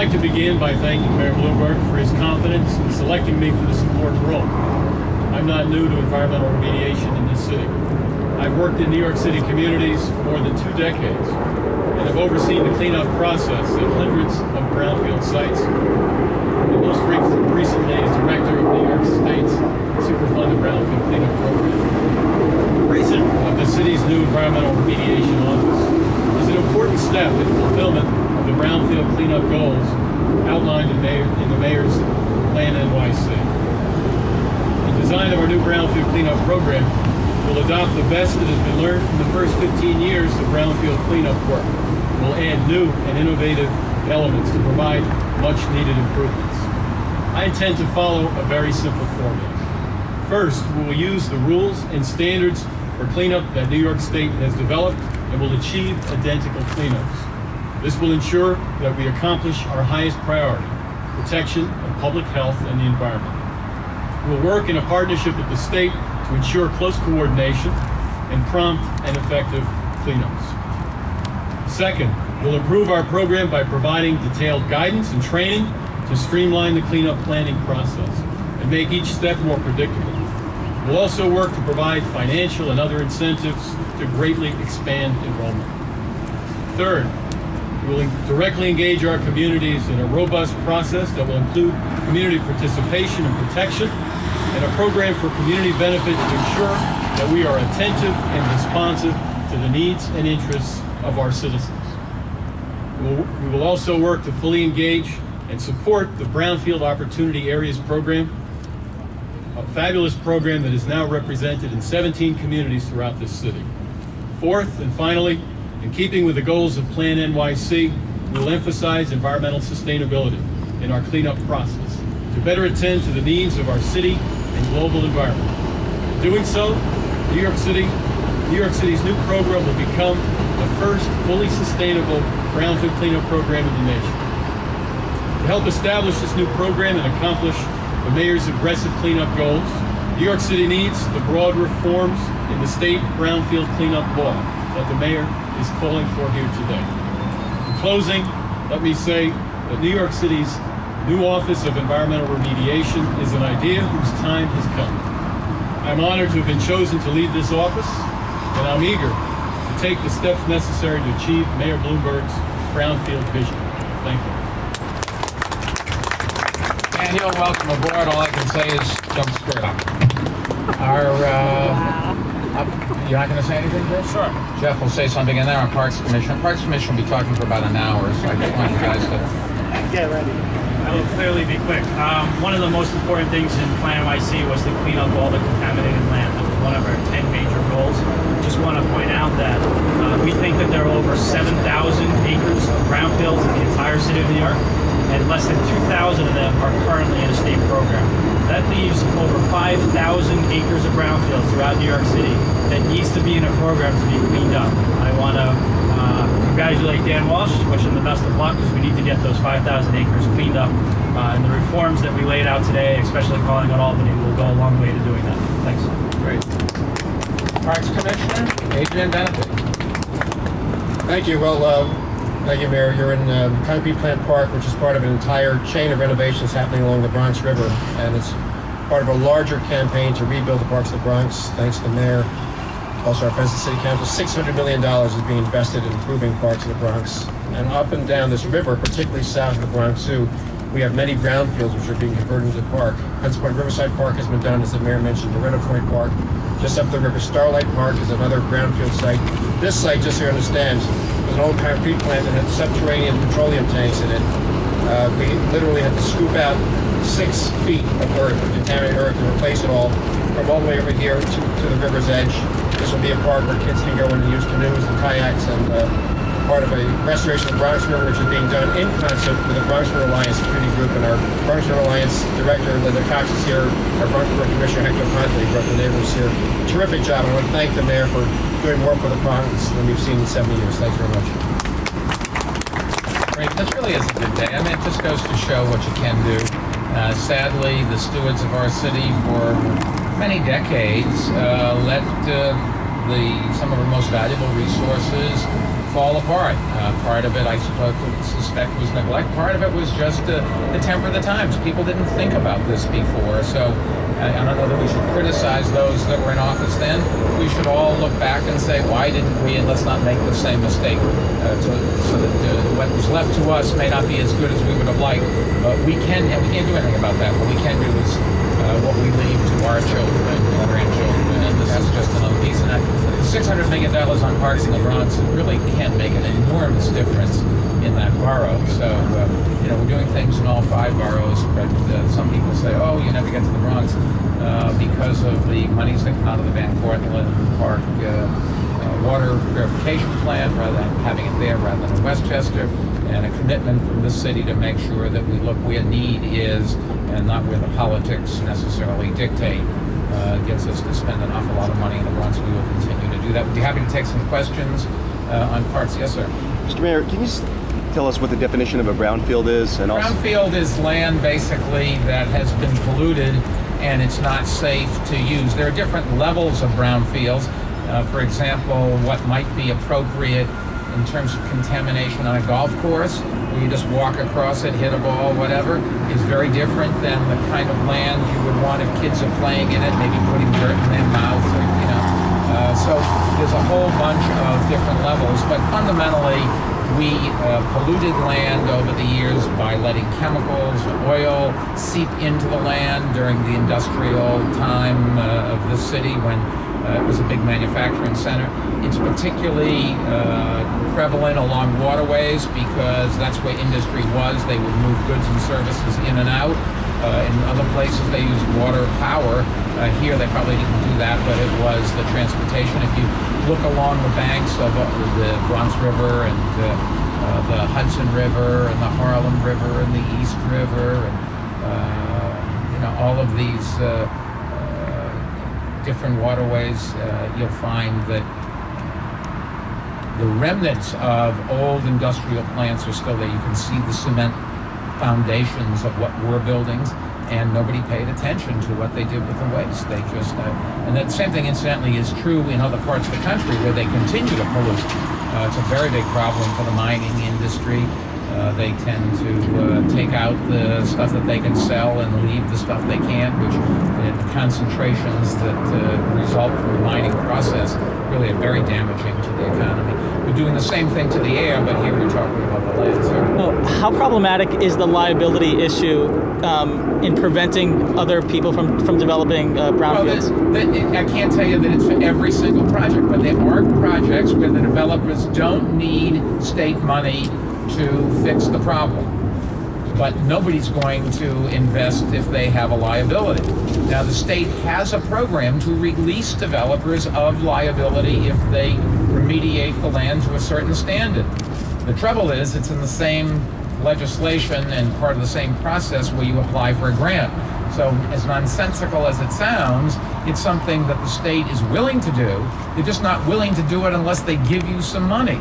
like to begin by thanking Mayor Bloomberg for his confidence in selecting me for this important role. I'm not new to environmental remediation in this city. I've worked in New York City communities for more than 2 decades and have overseen the cleanup process at hundreds of brownfield sites. And most recently as director of New York State's Superfunded Brownfield Cleanup Program. The creation of the city's new environmental remediation office is an important step in fulfillment of the brownfield cleanup goals outlined in the Mayor's Plan NYC. The design of our new brownfield cleanup program will adopt the best that has been learned from the first 15 years of brownfield cleanup work. We'll add new and innovative elements to provide much-needed improvements. I intend to follow a very simple formula. First, we will use the rules and standards for cleanup that New York State has developed and will achieve identical cleanups. This will ensure that we accomplish our highest priority, protection of public health and the environment. We'll work in a partnership with the state to ensure close coordination and prompt and effective cleanups. Second, we'll improve our program by providing detailed guidance and training to streamline the cleanup planning process and make each step more predictable. We'll also work to provide financial and other incentives to greatly expand enrollment. Third, we will directly engage our communities in a robust process that will include community participation and protection and a program for community benefit to ensure that we are attentive and responsive to the needs and interests of our citizens. We will also work to fully engage and support the Brownfield Opportunity Areas program, a fabulous program that is now represented in 17 communities throughout this city. Fourth, and finally, in keeping with the goals of Plan NYC, we will emphasize environmental sustainability in our cleanup process to better attend to the needs of our city and global environment. In doing so, New York City's new program will become the first fully sustainable brownfield cleanup program in the nation. To help establish this new program and accomplish the Mayor's aggressive cleanup goals, New York City needs the broad reforms in the state brownfield cleanup law that the Mayor is calling for here today. In closing, let me say that New York City's new Office of Environmental Remediation is an idea whose time has come. I'm honored to have been chosen to lead this office, and I'm eager to take the steps necessary to achieve Mayor Bloomberg's brownfield vision. Thank you. And you're welcome aboard. All I can say is jump square up. You're not going to say anything, Jeff? Sure. Jeff will say something, and then our Parks Commission. Parks Commission will be talking for about an hour, so I just want you guys to get ready. I will clearly be quick. One of the most important things in Plan NYC was to clean up all the contaminated land. That was one of our 10 major goals. Just want to point out that we think that there are over 7,000 acres of brownfields in the entire city of New York, and less than 2,000 of them are currently in a state program. That leaves over 5,000 acres of brownfields throughout New York City that needs to be in a program to be cleaned up. I want to congratulate Dan Walsh, wish him the best of luck, because we need to get those 5,000 acres cleaned up. And the reforms that we laid out today, especially calling on Albany, will go a long way to doing that. Thanks. Great. Parks Commissioner, Adrian Benefit. Thank you. Well, thank you, Mayor. You're in Concrete Plant Park, which is part of an entire chain of renovations happening along the Bronx River, and it's part of a larger campaign to rebuild the parks of the Bronx. Thanks to the Mayor, also our friends at the City Council. $600 million is being invested in improving parts of the Bronx. And up and down this river, particularly south of the Bronx Zoo, we have many brownfields which are being converted into the park. Hudson Point Riverside Park has been done, as the Mayor mentioned. Loretto Point Park, just up the river. Starlight Park is another brownfield site. This site, just so you understand, was an old concrete plant that had subterranean petroleum tanks in it. We literally had to scoop out 6 feet of earth, contaminated earth, and replace it all from all the way over here to the river's edge. This will be a park where kids can go and use canoes and kayaks, and part of a restoration of the Bronx River, which is being done in concert with the Bronx River Alliance Community Group, and our Bronx River Alliance Director, Linda Cox, is here. Our Bronx River Commissioner, Hector Ponte, brought the neighbors here. Terrific job. I want to thank the Mayor for doing more for the Bronx than we've seen in 70 years. Thanks very much. Great. This really is a good day. I mean, it just goes to show what you can do. Sadly, the stewards of our city for many decades let some of our most valuable resources fall apart. Part of it, I suspect, was neglect. Part of it was just the temper of the times. People didn't think about this before, so I don't know that we should criticize those that were in office then. We should all look back and say, why didn't we, and let's not make the same mistake, so that what was left to us may not be as good as we would have liked. But we can't do anything about that. What we can do is what we leave to our children and our grandchildren, and this is just another piece. And $600 million on parks in the Bronx really can make an enormous difference in that borough. So, we're doing things in all 5 boroughs, but some people say, oh, you never get to the Bronx because of the monies that come out of the Van Cortlandt Park water purification plant, rather than having it there rather than in Westchester, and a commitment from this city to make sure that we look where need is and not where the politics necessarily dictate. Gets us to spend an awful lot of money in the Bronx. We will continue to do that. We'd be happy to take some questions on parks. Yes, sir. Mr. Mayor, can you tell us what the definition of a brownfield is? And brownfield is land basically that has been polluted and it's not safe to use. There are different levels of brownfields. For example, what might be appropriate in terms of contamination on a golf course, where you just walk across it, hit a ball, whatever, is very different than the kind of land you would want if kids are playing in it, maybe putting dirt in their mouth, or, so there's a whole bunch of different levels, but fundamentally, we polluted land over the years by letting chemicals, oil seep into the land during the industrial time of this city when it was a big manufacturing center. It's particularly prevalent along waterways because that's where industry was. They would move goods and services in and out. In other places they used water power. Here they probably didn't do that, but it was the transportation. If you look along the banks of the Bronx River and the Hudson River and the Harlem River and the East River and all of these different waterways, you'll find that the remnants of old industrial plants are still there. You can see the cement foundations of what were buildings, and nobody paid attention to what they did with the waste. They just, and that same thing, incidentally, is true in other parts of the country where they continue to pollute. It's a very big problem for the mining industry. They tend to take out the stuff that they can sell and leave the stuff they can't, which the concentrations that result from the mining process really are very damaging to the economy. We're doing the same thing to the air, but here we're talking about the land. So, how problematic is the liability issue in preventing other people from developing brownfields? Well, I can't tell you that it's for every single project, but there are projects where the developers don't need state money to fix the problem. But nobody's going to invest if they have a liability. Now, the state has a program to release developers of liability if they remediate the land to a certain standard. The trouble is, it's in the same legislation and part of the same process where you apply for a grant. So, as nonsensical as it sounds, it's something that the state is willing to do. They're just not willing to do it unless they give you some money.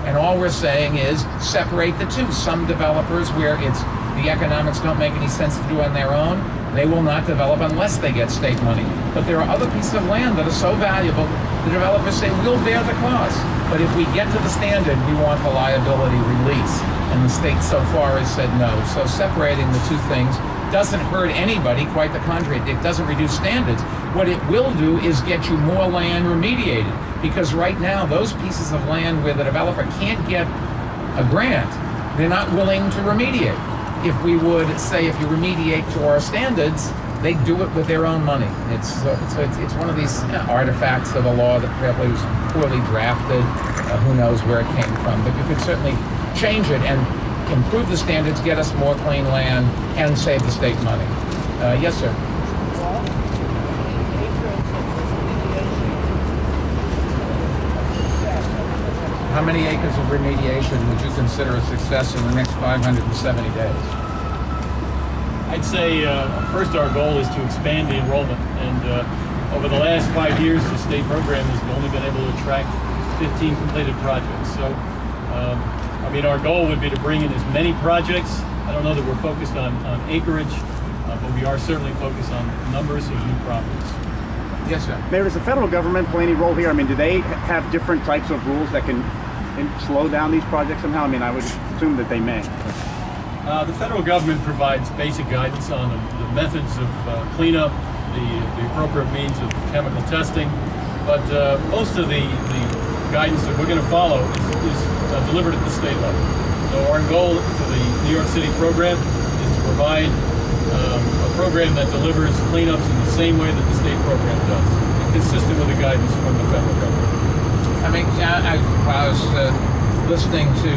And all we're saying is separate the two. Some developers where the economics don't make any sense to do on their own, they will not develop unless they get state money. But there are other pieces of land that are so valuable, the developers say, we'll bear the cost. But if we get to the standard, we want the liability release. And the state so far has said no. So separating the two things doesn't hurt anybody, quite the contrary. It doesn't reduce standards. What it will do is get you more land remediated. Because right now, those pieces of land where the developer can't get a grant, they're not willing to remediate. If we would say, if you remediate to our standards, they do it with their own money. It's one of these artifacts of a law that probably was poorly drafted. Who knows where it came from? But you could certainly change it and improve the standards, get us more clean land, and save the state money. Yes, sir. How many acres of remediation would you consider a success in the next 570 days? I'd say first our goal is to expand the enrollment, and over the last 5 years the state program has only been able to attract 15 completed projects. So our goal would be to bring in as many projects. I don't know that we're focused on acreage, but we are certainly focused on numbers of new properties. Yes, sir. Mayor, does the federal government play any role here? Do they have different types of rules that can slow down these projects somehow? I mean, I would assume that they may. The federal government provides basic guidance on the methods of cleanup, the appropriate means of chemical testing, but most of the guidance that we're going to follow is delivered at the state level. So our goal for the New York City program is to provide a program that delivers cleanups in the same way that the state program does, consistent with the guidance from the federal government. I mean, I was listening to